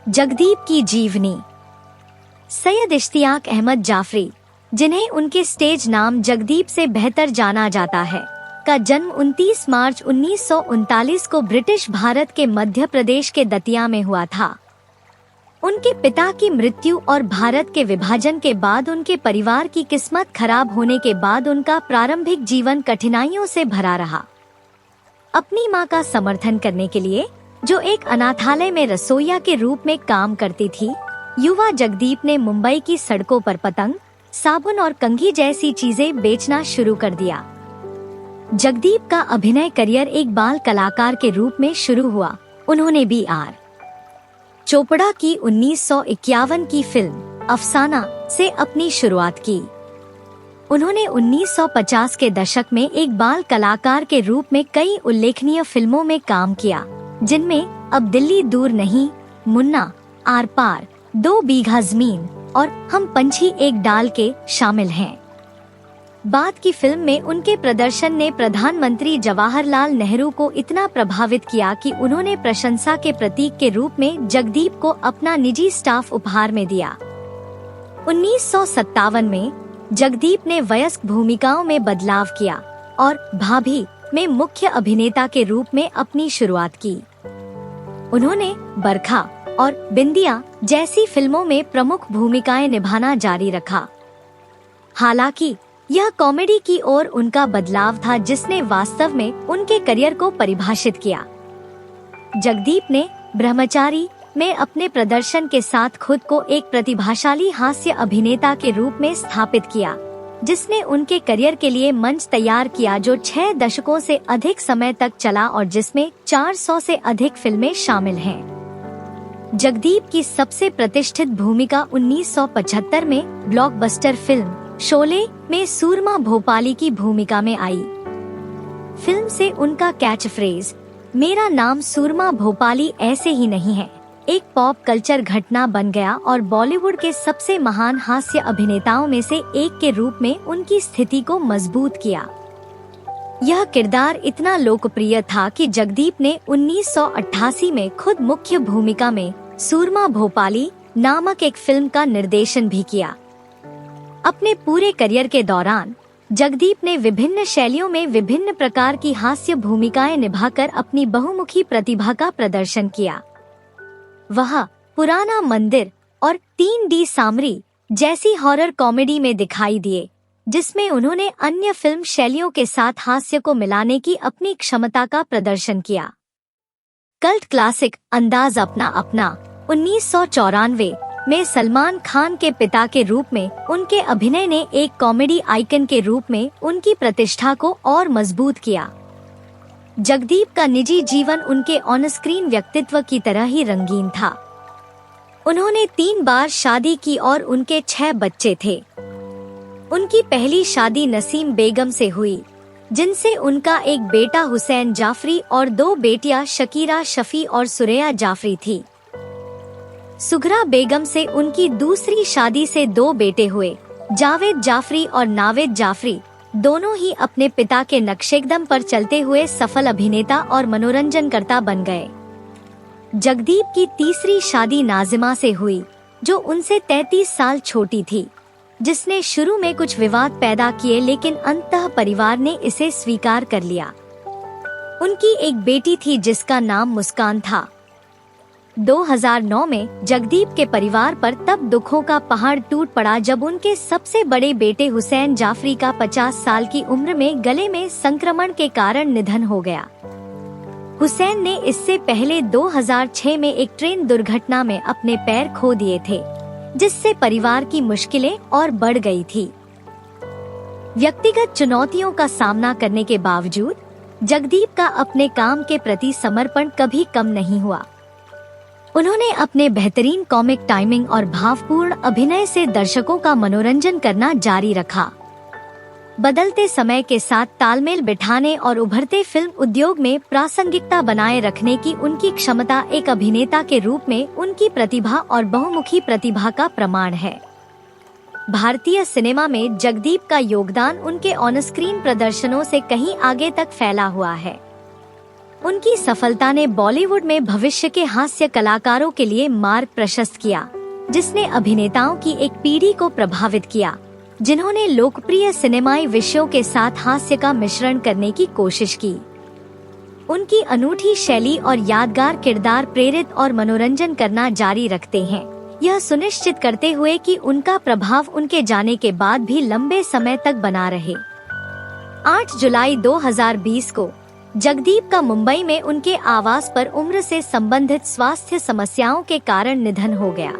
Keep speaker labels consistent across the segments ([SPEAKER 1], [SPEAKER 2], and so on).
[SPEAKER 1] जगदीप की जीवनी। सैयद इश्तियाक अहमद जाफरी, जिन्हें उनके स्टेज नाम जगदीप से बेहतर जाना जाता है, का जन्म 29 मार्च 1939 को ब्रिटिश भारत के मध्य प्रदेश के दतिया में हुआ था। उनके पिता की मृत्यु और भारत के विभाजन के बाद उनके परिवार की किस्मत खराब होने के बाद उनका प्रारंभिक जीवन कठिनाइयों से भरा रहा। अपनी मां का समर्थन करने के लिए, जो एक अनाथालय में रसोइया के रूप में काम करती थी, युवा जगदीप ने मुंबई की सड़कों पर पतंग, साबुन और कंघी जैसी चीजें बेचना शुरू कर दिया। जगदीप का अभिनय करियर एक बाल कलाकार के रूप में शुरू हुआ। उन्होंने B.R. चोपड़ा की 1951 की फिल्म अफसाना से अपनी शुरुआत की। उन्होंने 1950 के दशक में एक बाल कलाकार के रूप में कई उल्लेखनीय फिल्मों में काम किया, जिनमें अब दिल्ली दूर नहीं, मुन्ना, आर पार, 2 बीघा जमीन और हम पंछी एक डाल के शामिल हैं। बाद की फिल्म में उनके प्रदर्शन ने प्रधानमंत्री जवाहरलाल नेहरू को इतना प्रभावित किया कि उन्होंने प्रशंसा के प्रतीक के रूप में जगदीप को अपना निजी स्टाफ उपहार में दिया। 1957 में जगदीप ने वयस्क भूमिकाओं में बदलाव किया और भाभी में मुख्य अभिनेता के रूप में अपनी शुरुआत की। उन्होंने बरखा और बिंदिया जैसी फिल्मों में प्रमुख भूमिकाएं निभाना जारी रखा। हालांकि यह कॉमेडी की ओर उनका बदलाव था, जिसने वास्तव में उनके करियर को परिभाषित किया। जगदीप ने ब्रह्मचारी में अपने प्रदर्शन के साथ खुद को एक प्रतिभाशाली हास्य अभिनेता के रूप में स्थापित किया, जिसने उनके करियर के लिए मंच तैयार किया, जो 6 दशकों से अधिक समय तक चला और जिसमें 400 से अधिक फिल्में शामिल हैं। जगदीप की सबसे प्रतिष्ठित भूमिका 1975 में ब्लॉकबस्टर फिल्म शोले में सूरमा भोपाली की भूमिका में आई। फिल्म से उनका कैच फ्रेज मेरा नाम सूरमा भोपाली ऐसे ही नहीं है एक पॉप कल्चर घटना बन गया और बॉलीवुड के सबसे महान हास्य अभिनेताओं में से एक के रूप में उनकी स्थिति को मजबूत किया। यह किरदार इतना लोकप्रिय था कि जगदीप ने 1988 में खुद मुख्य भूमिका में सूरमा भोपाली नामक एक फिल्म का निर्देशन भी किया। अपने पूरे करियर के दौरान जगदीप ने विभिन्न शैलियों में विभिन्न प्रकार की हास्य भूमिकाएं निभाकर अपनी बहुमुखी प्रतिभा का प्रदर्शन किया। वह पुराना मंदिर और 3D सामरी जैसी हॉरर कॉमेडी में दिखाई दिए, जिसमें उन्होंने अन्य फिल्म शैलियों के साथ हास्य को मिलाने की अपनी क्षमता का प्रदर्शन किया। कल्ट क्लासिक अंदाज अपना अपना 1994 में सलमान खान के पिता के रूप में उनके अभिनय ने एक कॉमेडी आइकन के रूप में उनकी प्रतिष्ठा को और मजबूत किया। जगदीप का निजी जीवन उनके ऑन स्क्रीन व्यक्तित्व की तरह ही रंगीन था। उन्होंने 3 बार शादी की और उनके 6 बच्चे थे। उनकी पहली शादी नसीम बेगम से हुई, जिनसे उनका एक बेटा हुसैन जाफरी और 2 बेटियां शकीरा शफी और सुरैया जाफरी थी। सुघरा बेगम से उनकी दूसरी शादी से 2 बेटे हुए, जावेद जाफरी और नावेद जाफरी, दोनों ही अपने पिता के नक्शेकदम पर चलते हुए सफल अभिनेता और मनोरंजनकर्ता बन गए। जगदीप की तीसरी शादी नाजिमा से हुई, जो उनसे 33 साल छोटी थी, जिसने शुरू में कुछ विवाद पैदा किए, लेकिन अंततः परिवार ने इसे स्वीकार कर लिया। उनकी एक बेटी थी जिसका नाम मुस्कान था। 2009 में जगदीप के परिवार पर तब दुखों का पहाड़ टूट पड़ा जब उनके सबसे बड़े बेटे हुसैन जाफरी का 50 साल की उम्र में गले में संक्रमण के कारण निधन हो गया। हुसैन ने इससे पहले 2006 में एक ट्रेन दुर्घटना में अपने पैर खो दिए थे, जिससे परिवार की मुश्किलें और बढ़ गई थी। व्यक्तिगत चुनौतियों का सामना करने के बावजूद जगदीप का अपने काम के प्रति समर्पण कभी कम नहीं हुआ। उन्होंने अपने बेहतरीन कॉमिक टाइमिंग और भावपूर्ण अभिनय से दर्शकों का मनोरंजन करना जारी रखा। बदलते समय के साथ तालमेल बिठाने और उभरते फिल्म उद्योग में प्रासंगिकता बनाए रखने की उनकी क्षमता एक अभिनेता के रूप में उनकी प्रतिभा और बहुमुखी प्रतिभा का प्रमाण है। भारतीय सिनेमा में जगदीप का योगदान उनके ऑन स्क्रीन प्रदर्शनों से कहीं आगे तक फैला हुआ है। उनकी सफलता ने बॉलीवुड में भविष्य के हास्य कलाकारों के लिए मार्ग प्रशस्त किया, जिसने अभिनेताओं की एक पीढ़ी को प्रभावित किया, जिन्होंने लोकप्रिय सिनेमाई विषयों के साथ हास्य का मिश्रण करने की कोशिश की। उनकी अनूठी शैली और यादगार किरदार प्रेरित और मनोरंजन करना जारी रखते हैं, यह सुनिश्चित करते हुए कि उनका प्रभाव उनके जाने के बाद भी लंबे समय तक बना रहे। 8 जुलाई 2020 को जगदीप का मुंबई में उनके आवास पर उम्र से संबंधित स्वास्थ्य समस्याओं के कारण निधन हो गया।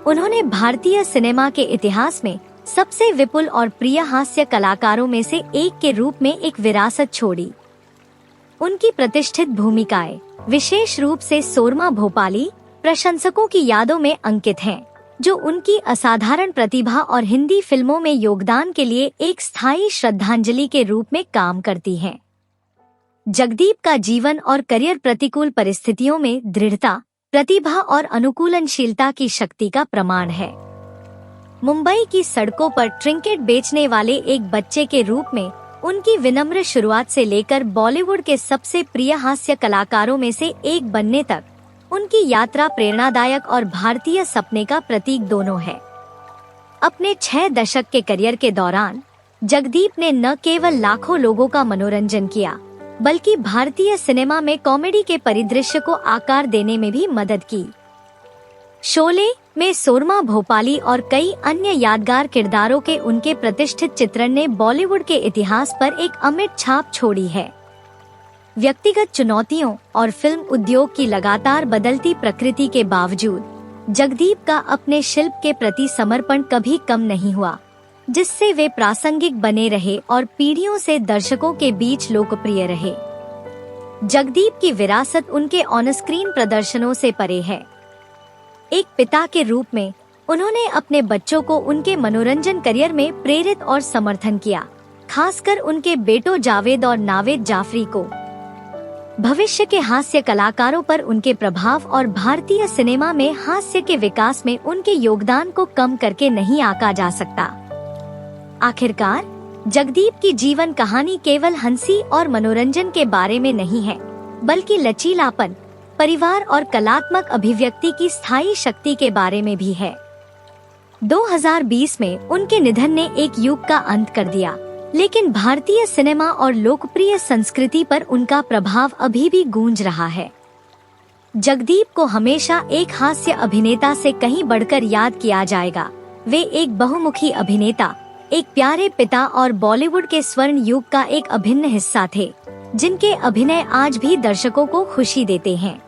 [SPEAKER 1] उन्होंने भारतीय सिनेमा के इतिहास में सबसे विपुल और प्रिय हास्य कलाकारों में से एक के रूप में एक विरासत छोड़ी। उनकी प्रतिष्ठित भूमिकाएं, विशेष रूप से सोरमा भोपाली, प्रशंसकों की यादों में अंकित हैं, जो उनकी असाधारण प्रतिभा और हिंदी फिल्मों में योगदान के लिए एक स्थायी श्रद्धांजलि के रूप में काम करती हैं। जगदीप का जीवन और करियर प्रतिकूल परिस्थितियों में दृढ़ता, प्रतिभा और अनुकूलनशीलता की शक्ति का प्रमाण है। मुंबई की सड़कों पर ट्रिंकेट बेचने वाले एक बच्चे के रूप में उनकी विनम्र शुरुआत से लेकर बॉलीवुड के सबसे प्रिय हास्य कलाकारों में से एक बनने तक उनकी यात्रा प्रेरणादायक और भारतीय सपने का प्रतीक दोनों है। अपने 6 दशक के करियर के दौरान जगदीप ने न केवल लाखों लोगों का मनोरंजन किया, बल्कि भारतीय सिनेमा में कॉमेडी के परिदृश्य को आकार देने में भी मदद की। शोले में सोरमा भोपाली और कई अन्य यादगार किरदारों के उनके प्रतिष्ठित चित्रण ने बॉलीवुड के इतिहास पर एक अमिट छाप छोड़ी है। व्यक्तिगत चुनौतियों और फिल्म उद्योग की लगातार बदलती प्रकृति के बावजूद जगदीप का अपने शिल्प के प्रति समर्पण कभी कम नहीं हुआ, जिससे वे प्रासंगिक बने रहे और पीढ़ियों से दर्शकों के बीच लोकप्रिय रहे। जगदीप की विरासत उनके ऑन स्क्रीन प्रदर्शनों से परे है। एक पिता के रूप में उन्होंने अपने बच्चों को उनके मनोरंजन करियर में प्रेरित और समर्थन किया, खासकर उनके बेटों जावेद और नावेद जाफरी को। भविष्य के हास्य कलाकारों पर उनके प्रभाव और भारतीय सिनेमा में हास्य के विकास में उनके योगदान को कम करके नहीं आंका जा सकता। आखिरकार जगदीप की जीवन कहानी केवल हंसी और मनोरंजन के बारे में नहीं है, बल्कि लचीलापन, परिवार और कलात्मक अभिव्यक्ति की स्थायी शक्ति के बारे में भी है। 2020 में उनके निधन ने एक युग का अंत कर दिया, लेकिन भारतीय सिनेमा और लोकप्रिय संस्कृति पर उनका प्रभाव अभी भी गूंज रहा है। जगदीप को हमेशा एक हास्य अभिनेता से कहीं बढ़कर याद किया जाएगा। वे एक बहुमुखी अभिनेता, एक प्यारे पिता और बॉलीवुड के स्वर्ण युग का एक अभिन्न हिस्सा थे, जिनके अभिनय आज भी दर्शकों को खुशी देते हैं।